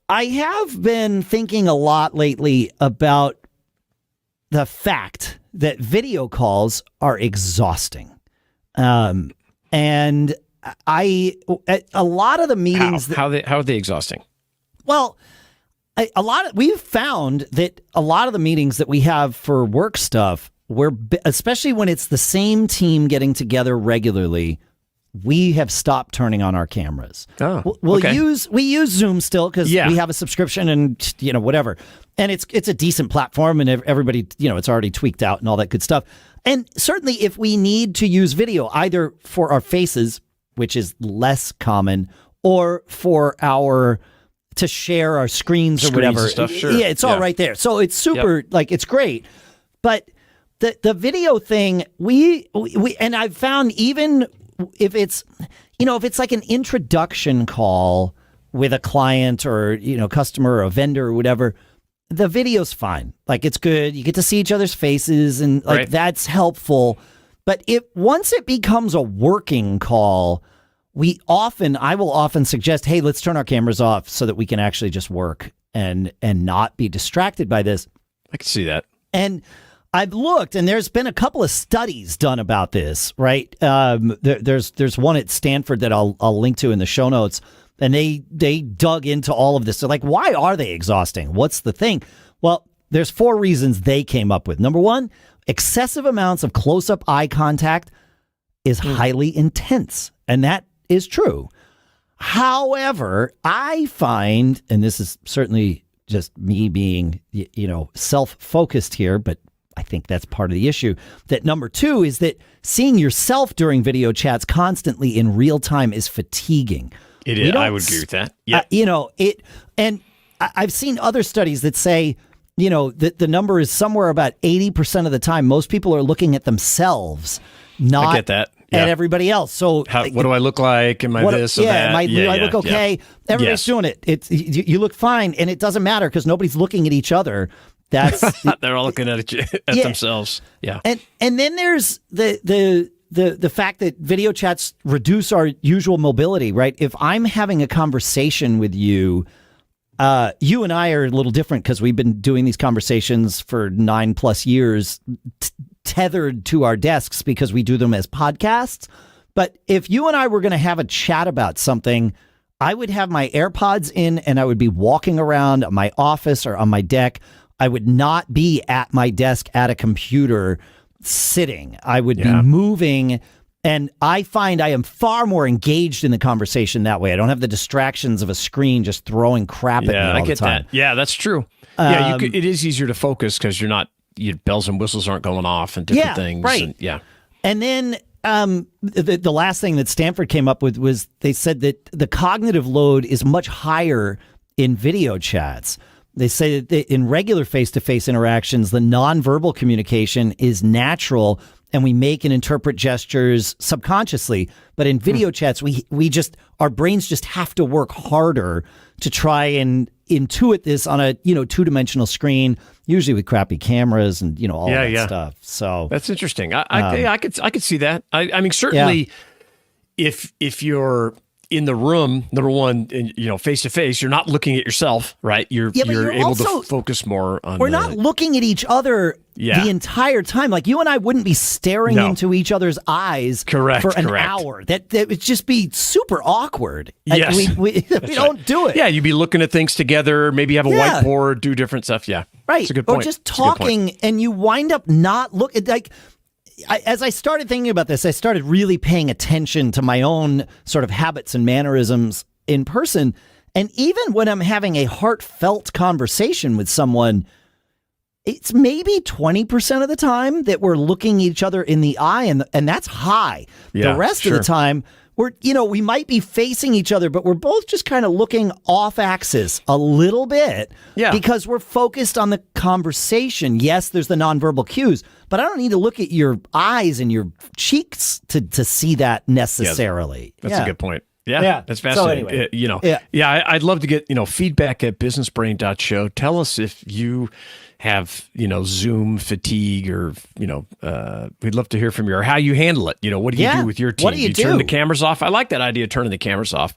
I have been thinking a lot lately about the fact that video calls are exhausting. And a lot of the meetings... How are they exhausting? Well, we've found that a lot of the meetings that we have for work stuff, especially when it's the same team getting together regularly, we have stopped turning on our cameras. We use Zoom still because we have a subscription and whatever, and it's a decent platform and everybody it's already tweaked out and all that good stuff. And certainly, if we need to use video either for our faces, which is less common, or for to share our screens or whatever. And stuff, sure. Yeah, it's all right there. So it's super, it's great. But the video thing, we and I've found even if it's, if it's like an introduction call with a client or, customer or a vendor or whatever, the video's fine. Like, it's good. You get to see each other's faces and that's helpful. But once it becomes a working call, I will often suggest, hey, let's turn our cameras off so that we can actually just work and not be distracted by this. I can see that. And I've looked, and there's been a couple of studies done about this, right? There's one at Stanford that I'll link to in the show notes, and they dug into all of this. They're like, why are they exhausting? What's the thing? Well, there's 4 reasons they came up with. Number 1, excessive amounts of close-up eye contact is highly intense, and that is true. However, I find, and this is certainly just me being, self-focused here, but I think that's part of the issue, that number 2 is that seeing yourself during video chats constantly in real time is fatiguing. It is. I would agree with that. Yeah. And I've seen other studies that say, that the number is somewhere about 80% of the time. Most people are looking at themselves, not I get that. at everybody else. So what do I look like? Am I this or that? Do I look okay? Yeah. Everybody's doing it. You look fine, and it doesn't matter because nobody's looking at each other. That's they're all looking at themselves. Yeah. And then there's the fact that video chats reduce our usual mobility, right? If I'm having a conversation with you, you and I are a little different because we've been doing these conversations for 9+ years, tethered to our desks because we do them as podcasts. But if you and I were going to have a chat about something, I would have my AirPods in and I would be walking around my office or on my deck. I would not be at my desk at a computer sitting. I would be moving, and I find I am far more engaged in the conversation that way. I don't have the distractions of a screen just throwing crap at me all the time. That. Yeah, that's true. It is easier to focus because you're not, bells and whistles aren't going off and different things. Right. And, and then the last thing that Stanford came up with was they said that the cognitive load is much higher in video chats. They say that in regular face-to-face interactions, the nonverbal communication is natural and we make and interpret gestures subconsciously. But in video chats, our brains just have to work harder to try and intuit this on a, two-dimensional screen, usually with crappy cameras and, all that stuff. So that's interesting. I could see that. I mean, certainly if you're in the room, number one, face to face, you're not looking at yourself, right? You're able to focus more on. We're not looking at each other the entire time. Like, you and I wouldn't be staring into each other's eyes for an hour. That would just be super awkward. Yes. We don't do it. Yeah, you'd be looking at things together. Maybe have a whiteboard, do different stuff. Yeah, right. That's a good point. Or just talking, and you wind up not looking like. As I started thinking about this, I started really paying attention to my own sort of habits and mannerisms in person. And even when I'm having a heartfelt conversation with someone, it's maybe 20% of the time that we're looking each other in the eye, and that's high. Yeah, the rest of the time, we might be facing each other, but we're both just kind of looking off axis a little bit because we're focused on the conversation. Yes, there's the nonverbal cues, but I don't need to look at your eyes and your cheeks to see that necessarily. That's a good point. Yeah, that's fascinating. So anyway, I'd love to get, feedback at businessbrain.show. Tell us if you have, Zoom fatigue or, we'd love to hear from you or how you handle it. What do you do with your team? What do you do? Turn the cameras off? I like that idea of turning the cameras off.